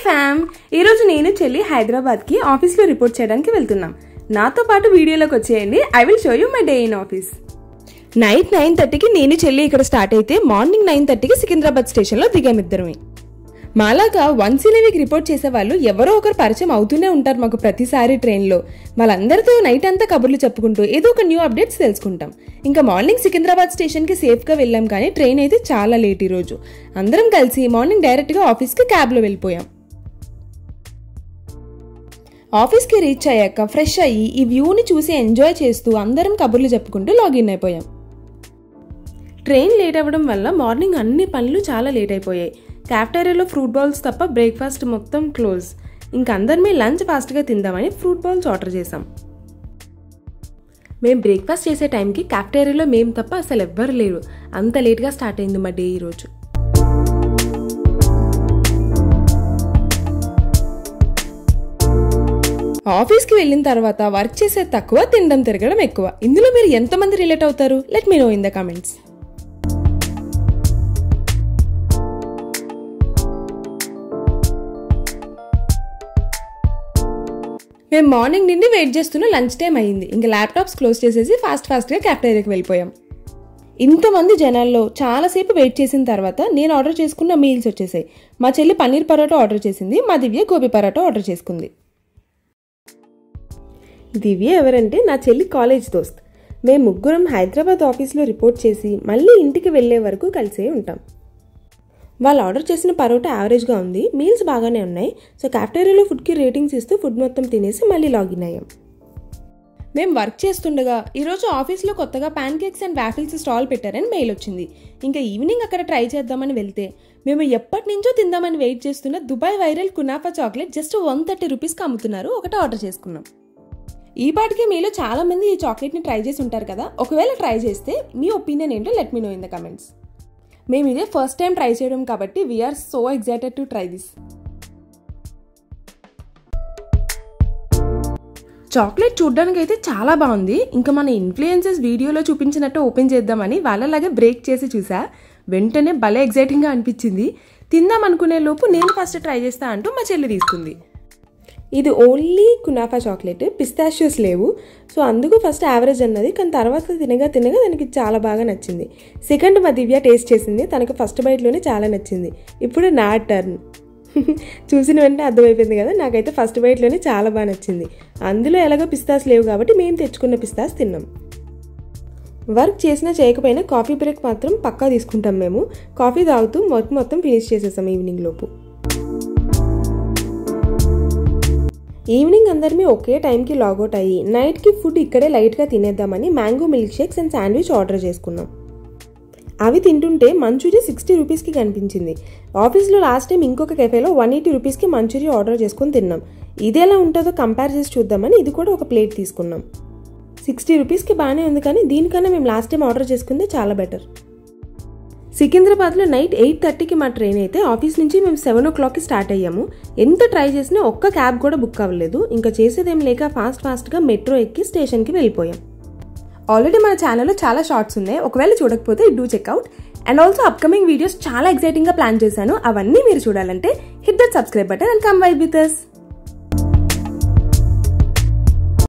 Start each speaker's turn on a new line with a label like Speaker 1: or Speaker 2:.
Speaker 1: ఫ్యామ్, ఈరోజు నేను చెల్లి హైదరాబాద్కి ఆఫీస్లో రిపోర్ట్ చేయడానికి వెళ్తున్నాం. నాతో పాటు వీడియోలోకి వచ్చేయండి. I will show you my day in office. Night 9:30కి నేను చెల్లి ఇక్కడ స్టార్ట్ అయితే మార్నింగ్ 9:30కి సికింద్రాబాద్ స్టేషన్లో దిగామిద్దరమే. మాలాగా once in a week report చేసే వాళ్ళు ఎవరో ఒకరు పరిచయం అవుతూనే ఉంటారు మాకు ప్రతిసారి ట్రైన్లో. వాళ్ళందరితో నైట్ అంతా కబుర్లు చెప్పుకుంటూ ఏదో ఒక న్యూ అప్డేట్స్ తెలుసుకుంటాం. ఇంకా మార్నింగ్ సికింద్రాబాద్ స్టేషన్కి సేఫ్గా వెళ్ళాం, కానీ ట్రైన్ అయితే చాలా లేట్ ఈరోజు. అందరం కలిసి మార్నింగ్ డైరెక్ట్గా ఆఫీస్కి క్యాబ్లో వెళ్ళిపోయాం. ఆఫీస్కి రీచ్ అయ్యాక ఫ్రెష్ అయ్యి ఈ వ్యూని చూసి ఎంజాయ్ చేస్తూ అందరం కబుర్లు చెప్పుకుంటూ లాగిన్ అయిపోయాం. ట్రైన్ లేట్ అవ్వడం వల్ల మార్నింగ్ అన్ని పనులు చాలా లేట్ అయిపోయాయి. క్యాఫ్టేరియాలో ఫ్రూట్ బౌల్స్ తప్ప బ్రేక్ఫాస్ట్ మొత్తం క్లోజ్. ఇంక అందరమే లంచ్ ఫాస్ట్గా తిందామని ఫ్రూట్ బౌల్స్ ఆర్డర్ చేసాం. మేము బ్రేక్ఫాస్ట్ చేసే టైంకి క్యాఫ్టేరియాలో మేము తప్ప అసలు ఎవ్వరు లేరు. అంత లేట్గా స్టార్ట్ అయింది మా డే ఈరోజు. ఆఫీస్కి వెళ్ళిన తర్వాత వర్క్ చేసేది తక్కువ, తినడం తిరగడం ఎక్కువ. ఇందులో మీరు ఎంతమంది రిలేట్ అవుతారు? Let me know in the comments. మేము మార్నింగ్ నుండి వెయిట్ చేస్తున్న లంచ్ టైం అయ్యింది. ఇంకా ల్యాప్టాప్స్ క్లోజ్ చేసేసి ఫాస్ట్గా క్యాఫ్టేరియాకి వెళ్ళిపోయాం. ఇంతమంది జనాల్లో చాలాసేపు వెయిట్ చేసిన తర్వాత నేను ఆర్డర్ చేసుకున్న మీల్స్ వచ్చేసాయి. మా చెల్లి పన్నీర్ పరోటా ఆర్డర్ చేసింది, మా దివ్య గోబీ పరోటా ఆర్డర్ చేసుకుంది. దివ్య ఎవరంటే నా చెల్లి కాలేజ్ దోస్త్. మేము ముగ్గురం హైదరాబాద్ ఆఫీస్లో రిపోర్ట్ చేసి మళ్ళీ ఇంటికి వెళ్ళే వరకు కలిసే ఉంటాం. వాళ్ళు ఆర్డర్ చేసిన పరోటా యావరేజ్గా ఉంది, మీల్స్ బాగానే ఉన్నాయి. సో క్యాఫ్టేరియాలో ఫుడ్కి రేటింగ్స్ ఇస్తూ ఫుడ్ మొత్తం తినేసి మళ్ళీ లాగిన్ అయ్యాం. మేము వర్క్ చేస్తుండగా ఈరోజు ఆఫీస్లో కొత్తగా pan cakes and waffles stall పెట్టారని మెయిల్ వచ్చింది. ఇంకా ఈవినింగ్ అక్కడ ట్రై చేద్దామని వెళ్తే మేము ఎప్పటి నుంచో తిందామని వెయిట్ చేస్తున్న Dubai viral kunafa chocolate just 130 రూపీస్కి అమ్ముతున్నారు. ఒకటి ఆర్డర్ చేసుకున్నాం. ఈ పాటికే మీలో చాలా మంది ఈ చాక్లెట్ని ట్రై చేసి ఉంటారు కదా. ఒకవేళ ట్రై చేస్తే మీ ఒపీనియన్ ఏంటో let me know in the comments. మేము ఇదే ఫస్ట్ టైం ట్రై చేయడం కాబట్టి we are so excited to try this. Chocolate చూడ్డానికి అయితే చాలా బాగుంది. ఇంకా మన ఇన్ఫ్లుయెన్సర్స్ వీడియోలో చూపించినట్టు ఓపెన్ చేద్దామని వాళ్ళలాగే బ్రేక్ చేసి చూసా. వెంటనే భలే ఎక్సైటింగ్గా అనిపించింది. తిందాం అనుకునే లోపు నేను ఫస్ట్ ట్రై చేస్తా అంటూ మా చెల్లి తీసుకుంది. ఇది ఓన్లీ కునాఫా చాక్లెట్, పిస్తాషియోస్ లేవు. సో అందుకు ఫస్ట్ యావరేజ్ అన్నది, కానీ తర్వాత తినగా దానికి చాలా బాగా నచ్చింది. సెకండ్ మా దివ్య టేస్ట్ చేసింది, తనకు ఫస్ట్ బైట్లోనే చాలా నచ్చింది. ఇప్పుడు నా టర్న్. చూసిన వెంటనే అర్థమైపోయింది కదా, నాకైతే ఫస్ట్ బైట్లోనే చాలా బాగా నచ్చింది. అందులో ఎలాగో పిస్తాస్ లేవు కాబట్టి మేము తెచ్చుకున్న పిస్తాస్ తిన్నాం. వర్క్ చేసినా చేయకపోయినా కాఫీ బ్రేక్ మాత్రం పక్కా తీసుకుంటాం. మేము కాఫీ తాగుతూ వర్క్ మొత్తం ఫినిష్ చేసేసాం ఈవినింగ్ లోపు. ఈవినింగ్ అందరిమీ ఒకే టైంకి లాగౌట్ అయ్యి నైట్కి ఫుడ్ ఇక్కడే లైట్గా తినేద్దామని mango milk shakes and sandwich order చేసుకున్నాం. అవి తింటుంటే మంచూరియా 60 రూపీస్కి కనిపించింది. ఆఫీస్లో లాస్ట్ టైం ఇంకొక కెఫేలో 180 రూపీస్కి మంచూరియా ఆర్డర్ చేసుకుని తిన్నాం. ఇది ఎలా ఉంటుందో కంపేర్ చేసి చూద్దామని ఇది కూడా ఒక ప్లేట్ తీసుకున్నాం. 60 రూపీస్కి బాగానే ఉంది, కానీ దీనికన్నా మేము లాస్ట్ టైం ఆర్డర్ చేసుకుందే చాలా బెటర్. సికింద్రాబాద్లో నైట్ 8:30కి మా ట్రైన్ అయితే ఆఫీస్ నుంచి మేము 7 o'clockకి స్టార్ట్ అయ్యాము. ఎంత ట్రై చేసినా ఒక్క క్యాబ్ కూడా బుక్ అవ్వలేదు. ఇంకా చేసేదేం లేక ఫాస్ట్గా మెట్రో ఎక్కి స్టేషన్కి వెళ్ళిపోయాం. ఆల్రెడీ మన ఛానల్లో చాలా షార్ట్స్ ఉన్నాయి, ఒకవేళ చూడకపోతే do checkout. And also upcoming videos చాలా ఎక్సైటింగ్గా ప్లాన్ చేశాను. అవన్నీ మీరు చూడాలంటే hit that subscribe button and come vibe with us.